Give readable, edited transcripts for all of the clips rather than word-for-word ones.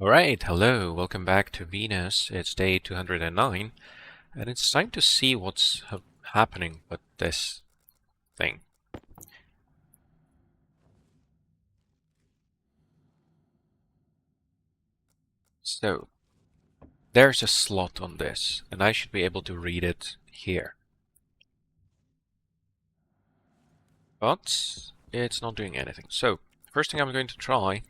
Alright, hello, welcome back to Venus. It's day 209, and it's time to see what's happening with this thing. So, there's a slot on this, and I should be able to read it here. But it's not doing anything. So, first thing I'm going to try.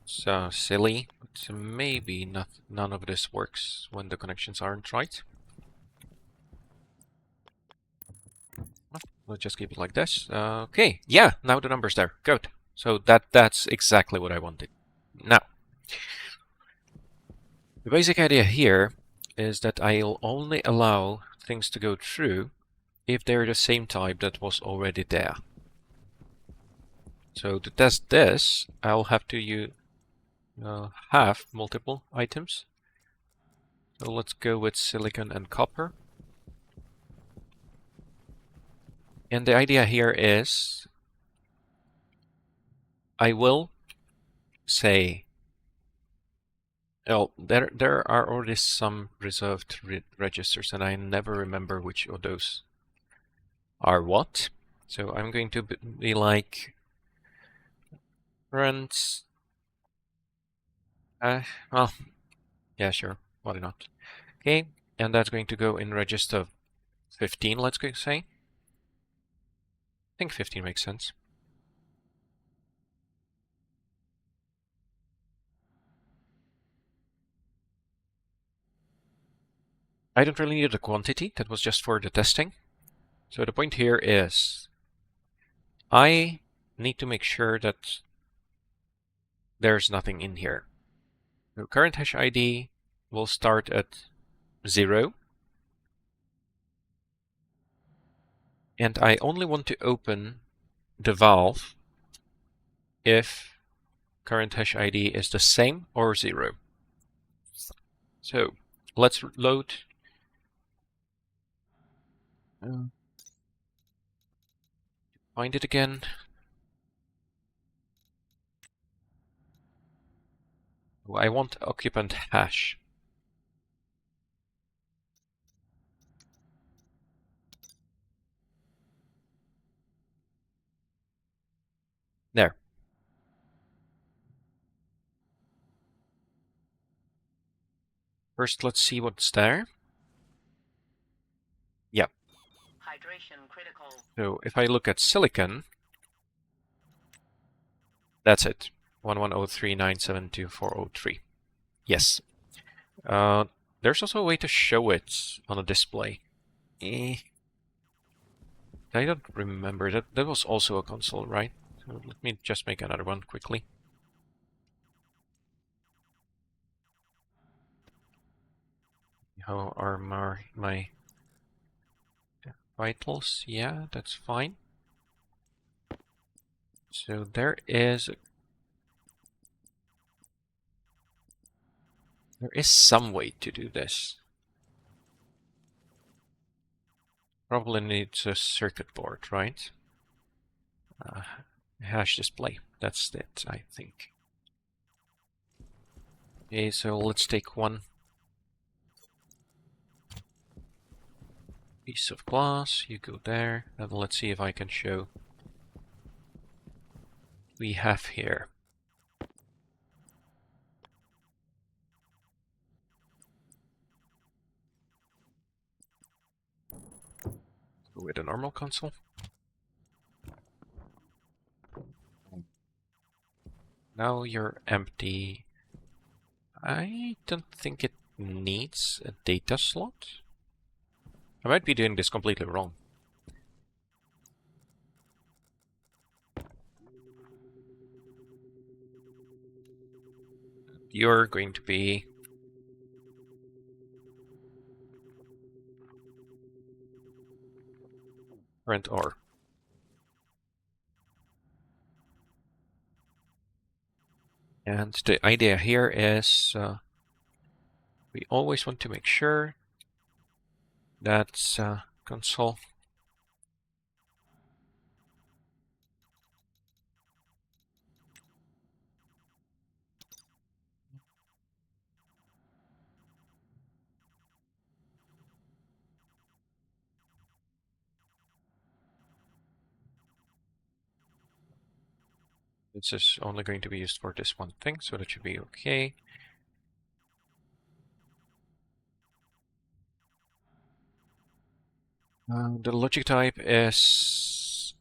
So silly, but maybe none of this works when the connections aren't right. We'll just keep it like this. Okay, yeah, now the number's there. Good. So that's exactly what I wanted. Now, the basic idea here is that I'll only allow things to go through if they're the same type that was already there. So to test this, I'll have to have multiple items. So let's go with silicon and copper. And the idea here is I will say, well, there are already some reserved registers, and I never remember which of those are what. So I'm going to be like current. Well, yeah, sure, why not? Okay, and that's going to go in register 15. Let's go say. I think 15 makes sense. I don't really need a quantity. That was just for the testing. So the point here is I need to make sure that there's nothing in here. The current hash ID will start at 0. And I only want to open the valve if current hash ID is the same or 0. So let's load. Find it again. I want occupant hash. There. First, let's see what's there. Yeah. Hydration critical. So if I look at silicon, that's it. 1103972403. Yes. There's also a way to show it on a display. I don't remember. That was also a console, right? So let me just make another one quickly. How are my vitals? Yeah, that's fine. So there is some way to do this. Probably needs a circuit board, right? Hash display. That's it, I think. Okay, so let's take one piece of glass. You go there, and let's see if I can show we have here. With a normal console. Now you're empty. I don't think it needs a data slot. I might be doing this completely wrong. You're going to be current ore. And the idea here is we always want to make sure that console This is only going to be used for this one thing, so that should be okay. The logic type is...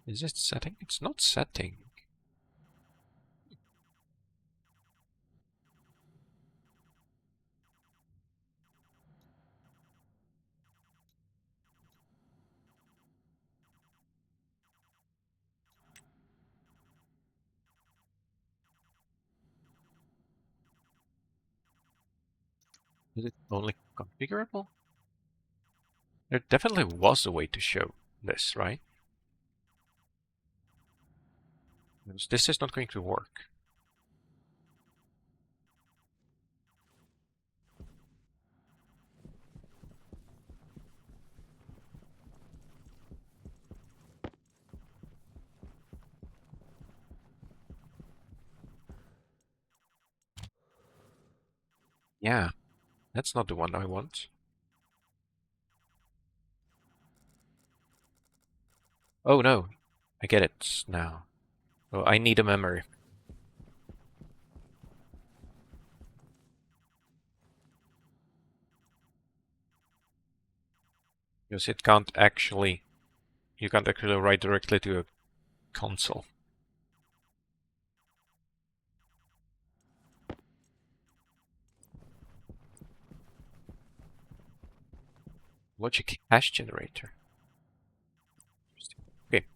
Is it setting? It's not setting. Is it only configurable? There definitely was a way to show this, right? Because this is not going to work. Yeah, that's not the one I want. Oh no, I get it now. Oh, I need a memory. Because it can't actually... You can't actually write directly to a console. Logic hash generator. Okay.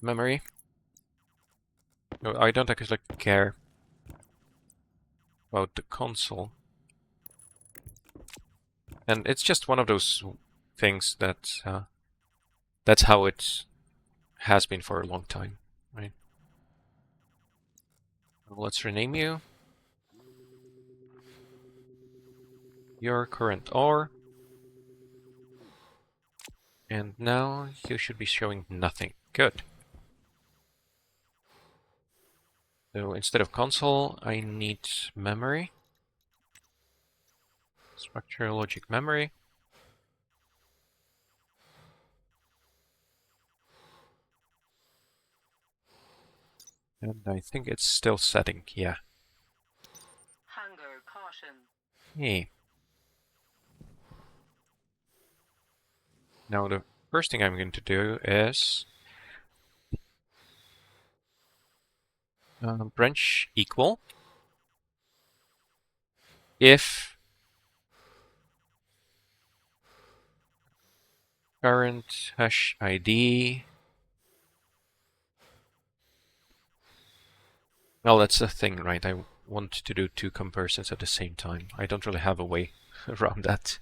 Memory. No, I don't actually care about the console. And it's just one of those things that that's how it has been for a long time, right? Let's rename you. Your current R. And now you should be showing nothing. Good. So instead of console, I need memory. Structure logic memory. And I think it's still setting, yeah. Hunger caution. Hey. Now the first thing I'm going to do is branch equal if current hash ID. Well, that's the thing, right? I want to do two comparisons at the same time. I don't really have a way around that.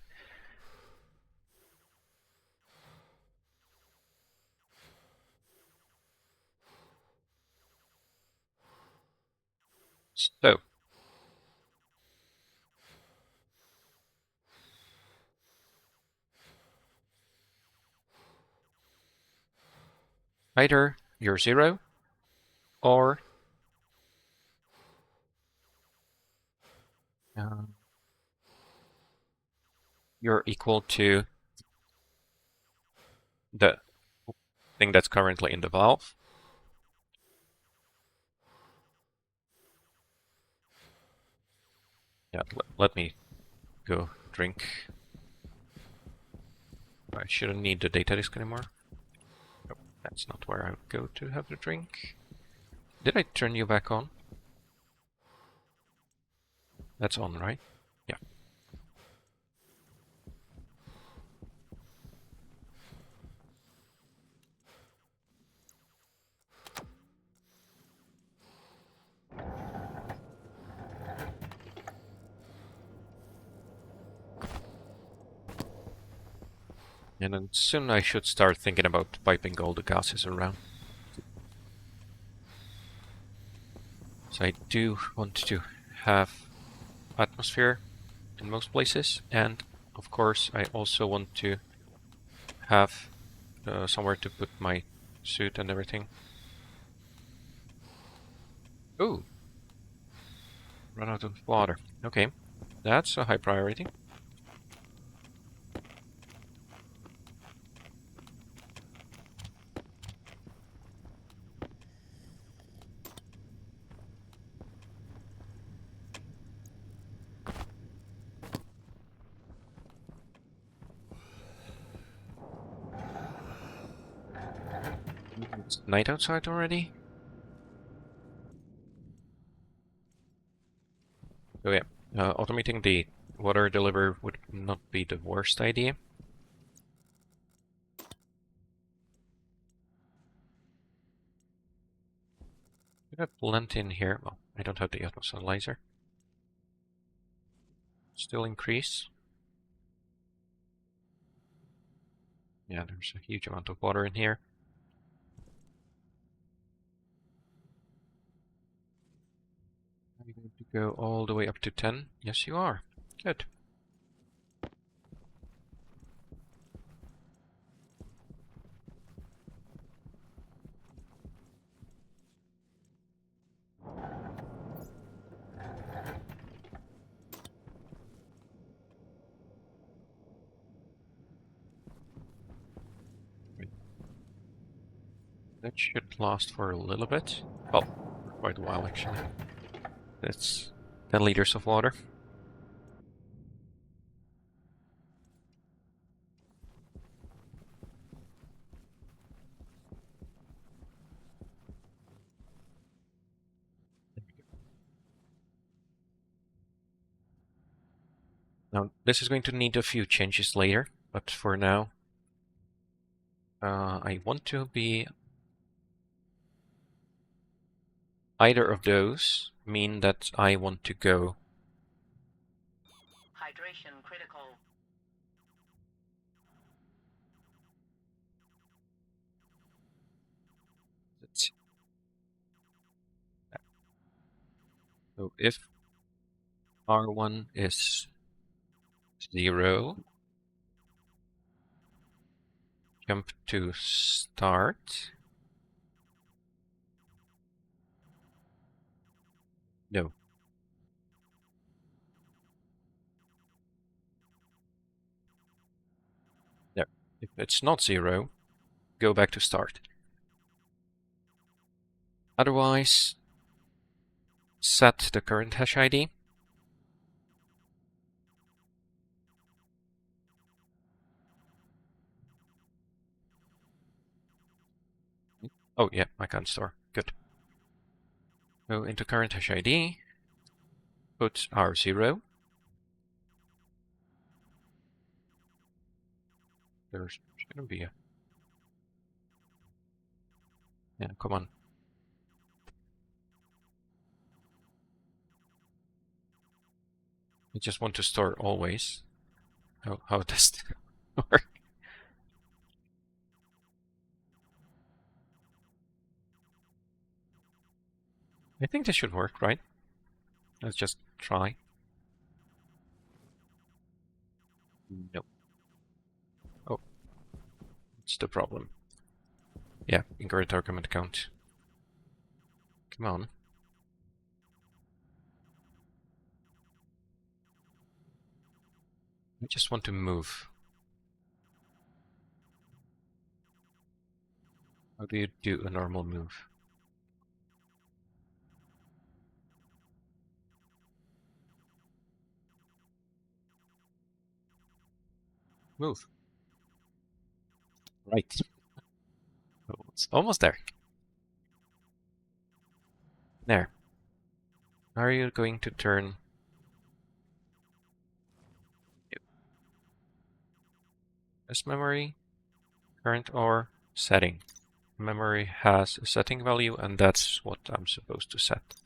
So, either you're 0 or you're equal to the thing that's currently in the valve. Yeah, let me go drink. I shouldn't need the data disk anymore. Nope, that's not where I would go to have the drink. Did I turn you back on? That's on, right? Yeah. And then soon I should start thinking about piping all the gases around. So I do want to have atmosphere in most places, and of course I also want to have somewhere to put my suit and everything. Ooh, run out of water. Okay, that's a high priority. It's night outside already? So yeah, automating the water delivery would not be the worst idea. Could have plenty in here. Well, I don't have the Atmos analyzer. Still increase. Yeah, there's a huge amount of water in here. Are you going to go all the way up to 10? Yes, you are. Good. That should last for a little bit. Well, for quite a while actually. That's 10 liters of water. Now, this is going to need a few changes later, but for now, I want to be either of those mean that I want to go. Hydration critical. So if R1 is 0, jump to start. No. There. If it's not 0, go back to start. Otherwise, set the current hash ID. Oh yeah, I can't store. Good. Go into current hash ID. Put R0. There's gonna be a... Yeah, come on. I just want to store always. How does that work? I think this should work, right? Let's just try. Nope. Oh, what's the problem? Yeah, incorrect argument count. Come on. I just want to move. How do you do a normal move? Move. Right. Oh, it's almost there. There. Are you going to turn this memory, current or setting? Memory has a setting value, and that's what I'm supposed to set.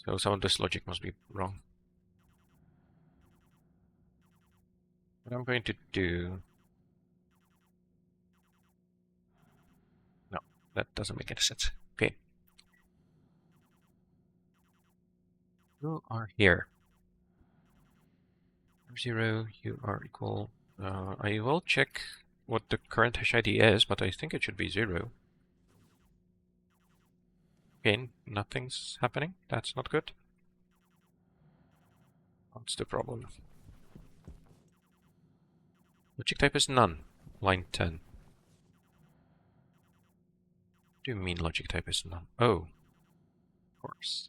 So some of this logic must be wrong. What I'm going to do... No, that doesn't make any sense. Okay. You are here. 0, you are equal. I will check what the current hash ID is, but I think it should be 0. Okay, nothing's happening. That's not good. What's the problem? Logic type is none. Line 10. What do you mean logic type is none? Oh, of course.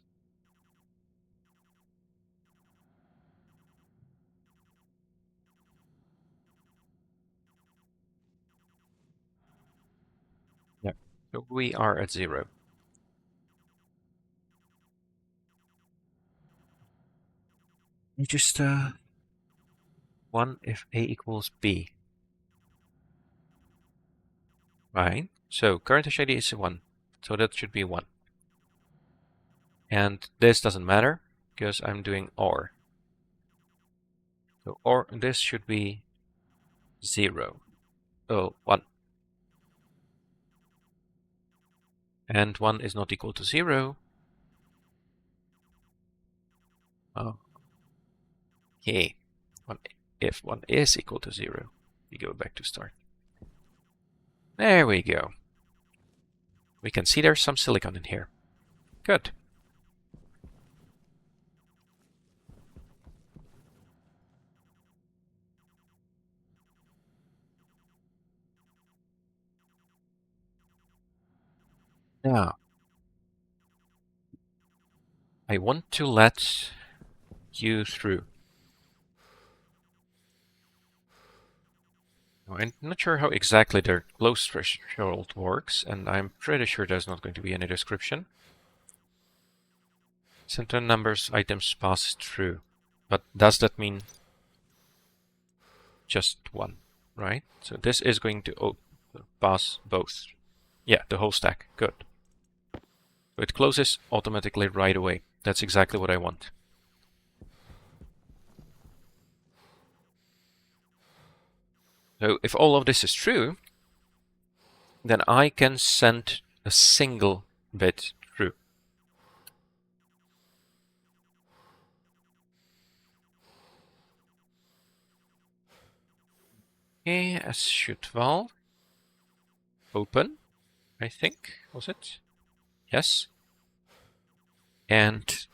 So we are at 0. You just 1 if A equals B. Right? So current hash ID is 1. So that should be 1. And this doesn't matter because I'm doing OR. So OR, this should be 0. Oh, 1. And 1 is not equal to 0. Oh. Okay. If 1 is equal to 0, we go back to start. There we go. We can see there's some silicon in here. Good. Now, I want to let you through. Now, I'm not sure how exactly the close threshold works, and I'm pretty sure there's not going to be any description. Certain numbers items pass through, but does that mean just one, right? So this is going to pass both. Yeah, the whole stack. Good. So it closes automatically right away. That's exactly what I want. So if all of this is true, then I can send a single bit through. Okay, as Chute valve. Open, I think, was it? Yes. And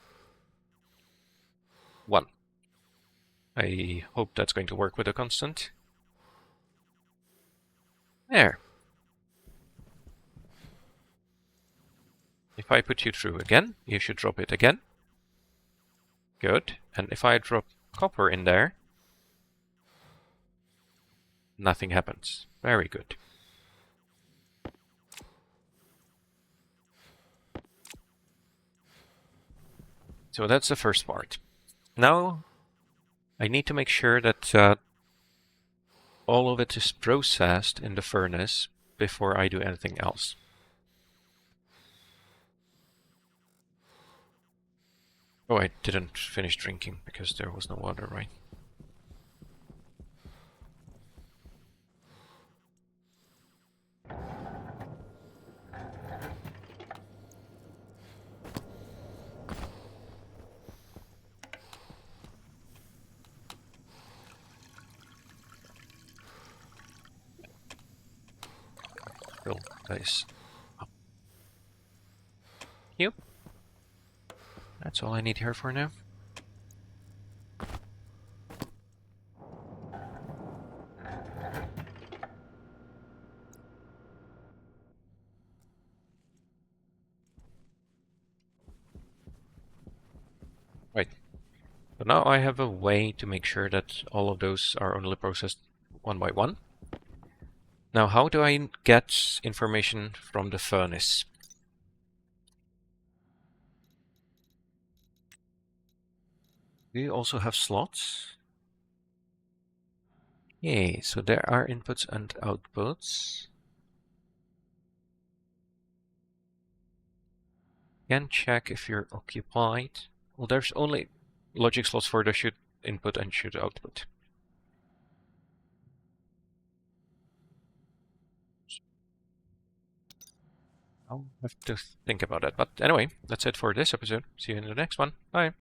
1. I hope that's going to work with a constant. There. If I put you through again, you should drop it again. Good. And if I drop copper in there, nothing happens. Very good. So that's the first part. Now I need to make sure that all of it is processed in the furnace before I do anything else. Oh, I didn't finish drinking because there was no water, right? Fill this up. Yep. That's all I need here for now. Right. So now I have a way to make sure that all of those are only processed one by one. Now, how do I get information from the furnace? Do you also have slots? Yay, so there are inputs and outputs. Can check if you're occupied. Well, there's only logic slots for the Chute input and Chute output. I'll have to think about that. But anyway, that's it for this episode. See you in the next one. Bye.